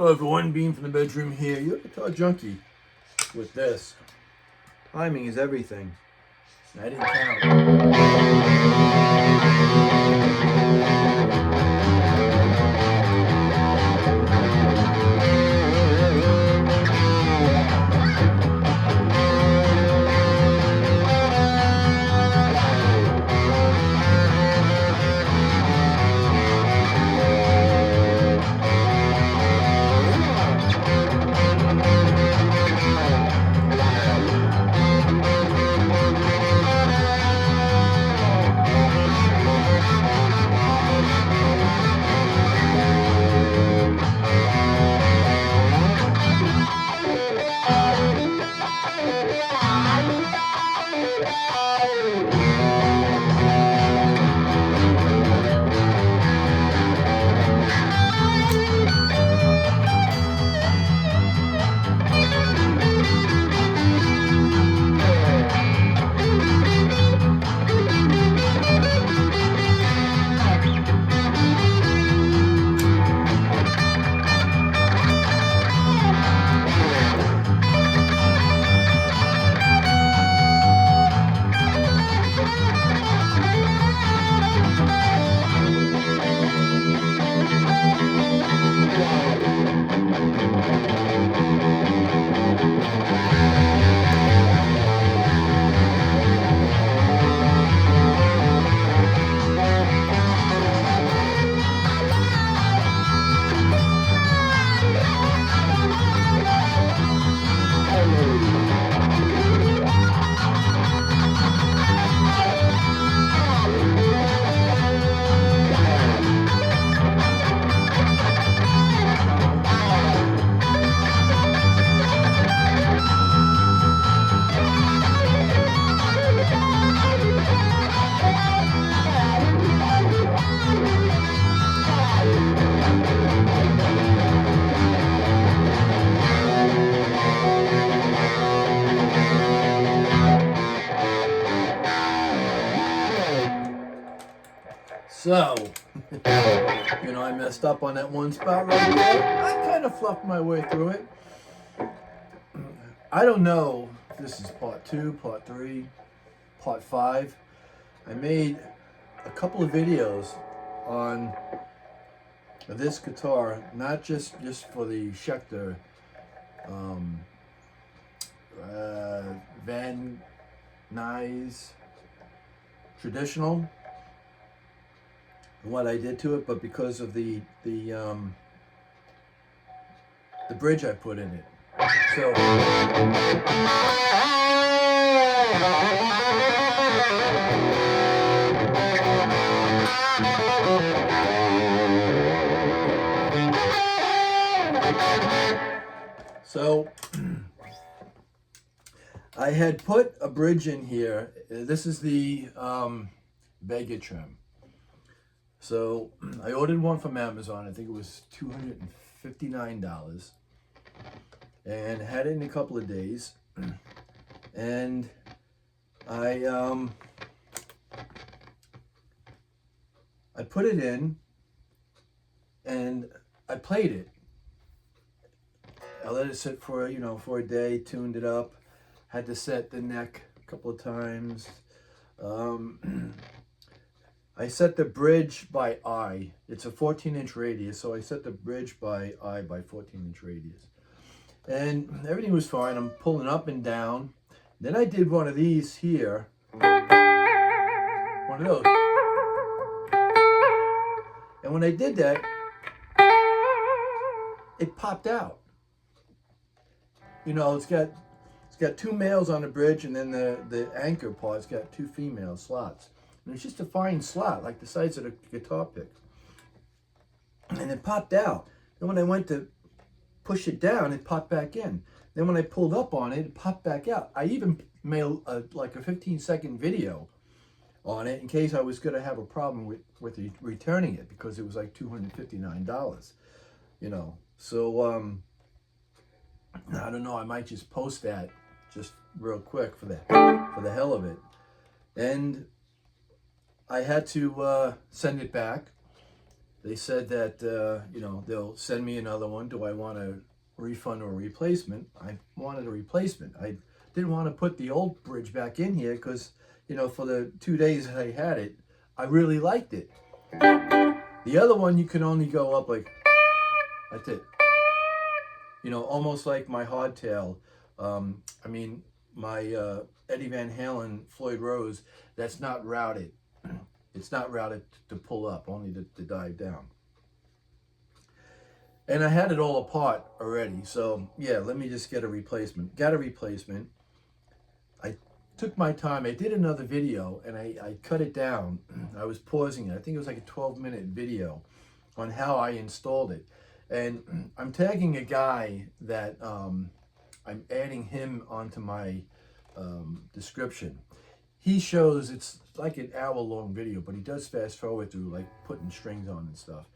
Hello everyone, Beam from the bedroom here. You have a Junky with this. Timing is everything. I didn't So, I messed up on that one spot right there. I kind of fluffed my way through it. I don't know if this is part 2, part 3, part 5. I made a couple of videos on this guitar, not just for the Schecter Van Nuys traditional, what I did to it, but because of the bridge I put in it. So I had put a bridge in here. This is the Vega TREM. So I ordered one from Amazon. I think it was $259, and had it in a couple of days. And I put it in, and I played it. I let it sit for for a day, tuned it up, had to set the neck a couple of times. I set the bridge by eye. It's a 14-inch radius, so I set the bridge by eye by 14-inch radius. And everything was fine. I'm pulling up and down. Then I did one of these here. One of those. And when I did that, it popped out. It's got 2 males on the bridge, and then the anchor part's got 2 female slots. And it's just a fine slot, like the size of a guitar pick. And it popped out. Then when I went to push it down, it popped back in. Then when I pulled up on it, it popped back out. I even made like a 15-second video on it in case I was going to have a problem with returning it, because it was like $259. So I don't know, I might just post that just real quick for the hell of it. And I had to send it back, they said that, you know, they'll send me another one. Do I want a refund or a replacement? I wanted a replacement. I didn't want to put the old bridge back in here because, you know, for the 2 days that I had it, I really liked it. The other one, you can only go up like, that's it. You know, almost like my hardtail. I mean, my Eddie Van Halen, Floyd Rose, that's not routed. It's not routed to pull up, only to dive down. And I had it all apart already. So yeah, let me just get a replacement. Got a replacement. I took my time. I did another video and I cut it down. I was pausing it. I think it was like a 12-minute video on how I installed it. And I'm tagging a guy that I'm adding him onto my description. He shows, it's like an hour-long video, but he does fast forward through, like putting strings on and stuff.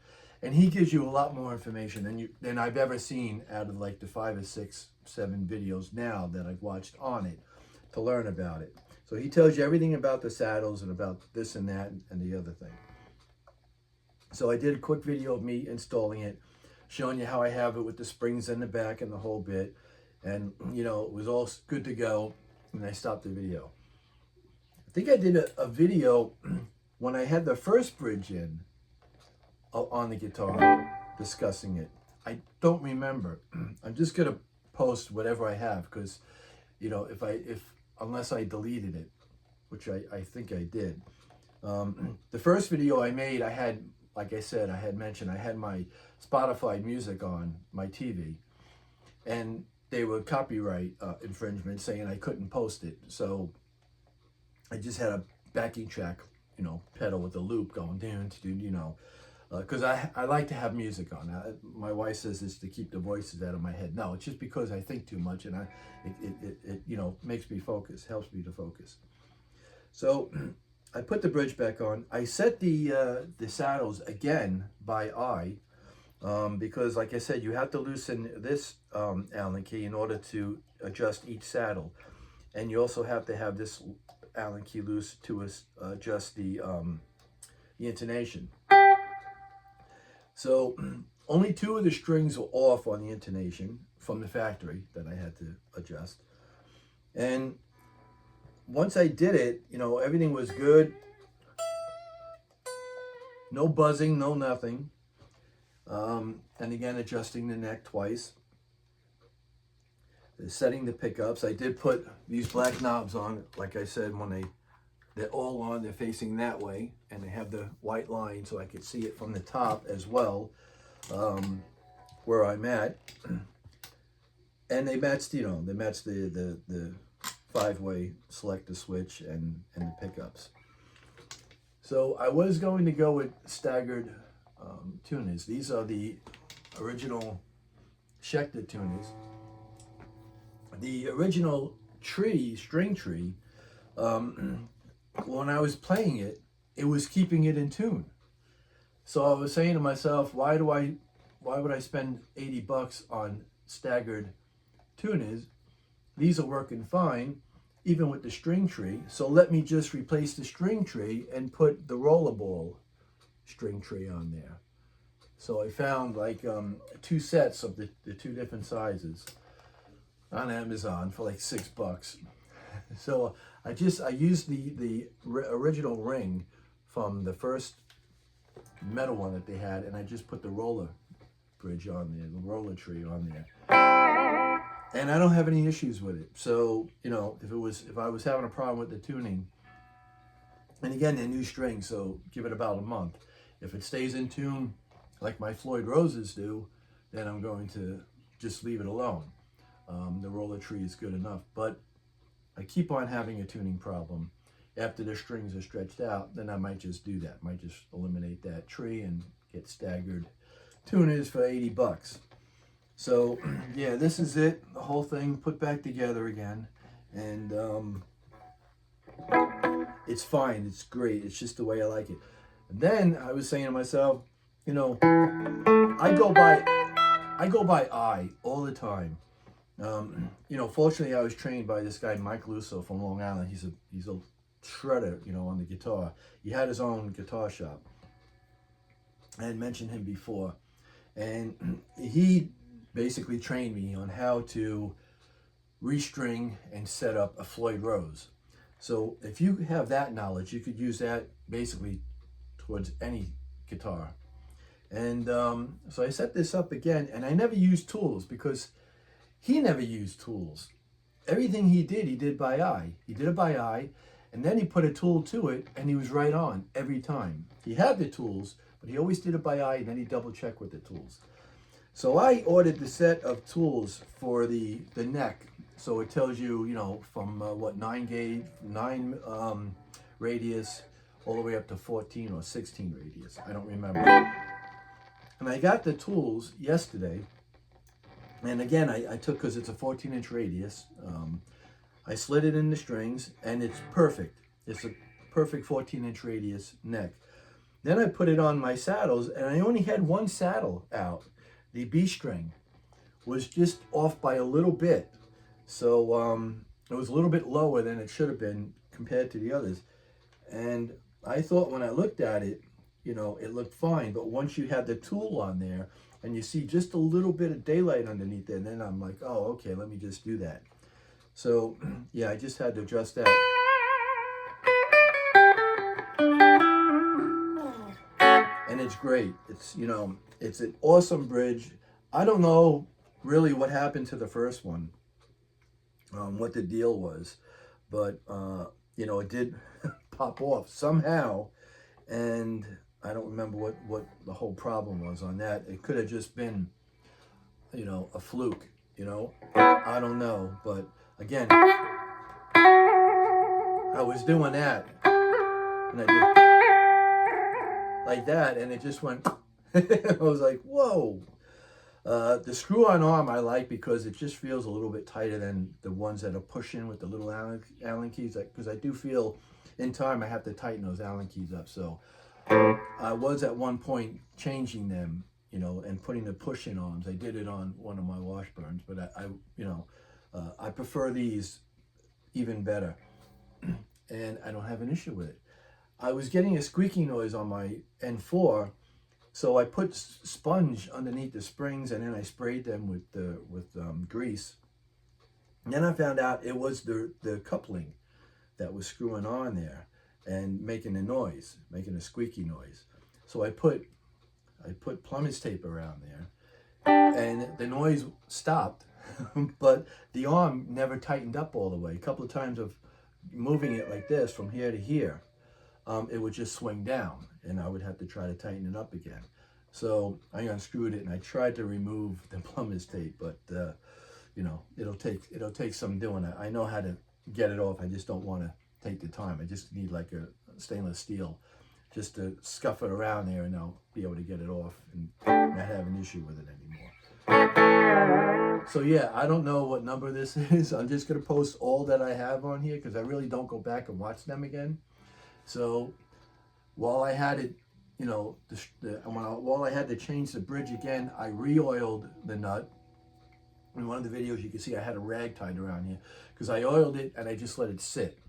And he gives you a lot more information than I've ever seen out of like the 5 or 6, 7 videos now that I've watched on it to learn about it. So he tells you everything about the saddles and about this and that and the other thing. So I did a quick video of me installing it, showing you how I have it with the springs in the back and the whole bit. And, you know, it was all good to go. And I stopped the video. I think I did a video when I had the first bridge in on the guitar discussing it. I don't remember. I'm just going to post whatever I have because, you know, unless I deleted it, which I think I did. The first video I made, I had, like I said, I had mentioned, I had my Spotify music on my TV, and they were copyright infringement saying I couldn't post it. So I just had a backing track, you know, pedal with a loop going down to, you know, because I like to have music on. My wife says it's to keep the voices out of my head. No, it's just because I think too much, and it you know, makes me focus, helps me to focus. So I put the bridge back on. I set the saddles again by eye because, like I said, you have to loosen this Allen key in order to adjust each saddle, and you also have to have this Allen key loose to adjust the intonation. So only 2 of the strings were off on the intonation from the factory that I had to adjust. And once I did it, you know, everything was good. No buzzing, no nothing. And again, adjusting the neck twice. Setting the pickups. I did put these black knobs on, like I said, when they're all on, they're facing that way, and they have the white line so I could see it from the top as well, where I'm at. And they matched, you know, the 5-way select the switch and the pickups. So I was going to go with staggered tuners. These are the original Schecter tuners. The original string tree, when I was playing it, it was keeping it in tune. So I was saying to myself, why would I spend $80 on staggered tuners? These are working fine, even with the string tree. So let me just replace the string tree and put the rollerball string tree on there. So I found like 2 sets of the 2 different sizes on Amazon for like $6. So I used the original ring from the first metal one that they had, and I just put the roller bridge on there, the roller tree on there. And I don't have any issues with it. So, you know, if I was having a problem with the tuning, and again, they're new strings, so give it about a month. If it stays in tune like my Floyd Roses do, then I'm going to just leave it alone. The roller tree is good enough, but I keep on having a tuning problem. After the strings are stretched out, then I might just do that. Might just eliminate that tree and get staggered tuners for $80. So yeah, this is it. The whole thing put back together again, and it's fine. It's great. It's just the way I like it. And then I was saying to myself, you know, I go by eye all the time. You know, fortunately, I was trained by this guy, Mike Lusso from Long Island. He's a shredder, you know, on the guitar. He had his own guitar shop. I had mentioned him before, and he basically trained me on how to restring and set up a Floyd Rose. So if you have that knowledge, you could use that basically towards any guitar. And so I set this up again, and I never used tools because he never used tools. Everything he did by eye. He did it by eye, and then he put a tool to it, and he was right on every time. He had the tools, but he always did it by eye, and then he double checked with the tools. So I ordered the set of tools for the neck. So it tells you, from what, 9 radius all the way up to 14 or 16 radius. I don't remember. And I got the tools yesterday. And again, I took, because it's a 14-inch radius, I slid it in the strings, and it's perfect. It's a perfect 14-inch radius neck. Then I put it on my saddles, and I only had one saddle out. The B string was just off by a little bit. So it was a little bit lower than it should have been compared to the others. And I thought when I looked at it, it looked fine. But once you had the tool on there, and you see just a little bit of daylight underneath there, and then I'm like, oh, okay, let me just do that. So, yeah, I just had to adjust that. And it's great. It's, it's an awesome bridge. I don't know really what happened to the first one, what the deal was, but, it did pop off somehow, and I don't remember what the whole problem was on that. It could have just been, a fluke, I don't know. But again, I was doing that, and I did like that, and it just went, I was like, whoa. The screw-on arm I like because it just feels a little bit tighter than the ones that are pushing with the little Allen keys, because I do feel in time I have to tighten those Allen keys up. So I was at one point changing them, and putting the push-in arms. I did it on one of my Washburns, but I prefer these even better, and I don't have an issue with it. I was getting a squeaky noise on my N4, so I put sponge underneath the springs, and then I sprayed them with grease. And then I found out it was the coupling that was screwing on there and making a noise, making a squeaky noise. So I put plumage tape around there, and the noise stopped, but the arm never tightened up all the way. A couple of times of moving it like this from here to here, it would just swing down, and I would have to try to tighten it up again. So I unscrewed it, and I tried to remove the plumage tape, but it'll take some doing. I know how to get it off. I just don't want to take the time. I just need like a stainless steel just to scuff it around there, and I'll be able to get it off and not have an issue with it anymore. So yeah, I don't know what number this is. I'm just going to post all that I have on here because I really don't go back and watch them again. So while I had it, while I had to change the bridge again, I re-oiled the nut. In one of the videos you can see I had a rag tied around here because I oiled it and I just let it sit.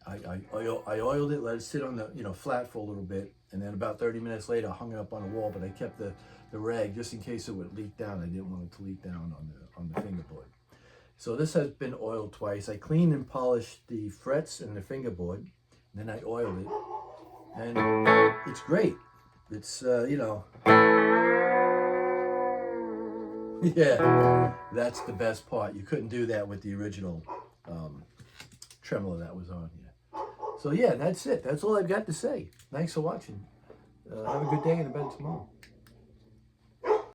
I oiled it, let it sit on the flat for a little bit, and then about 30 minutes later I hung it up on a wall, but I kept the rag just in case it would leak down. I didn't want it to leak down on the fingerboard. So this has been oiled twice. I cleaned and polished the frets and the fingerboard, and then I oiled it, and it's great. It's yeah, that's the best part. You couldn't do that with the original tremolo that was on here. So yeah, that's it. That's all I've got to say. Thanks for watching. Have a good day and a better tomorrow.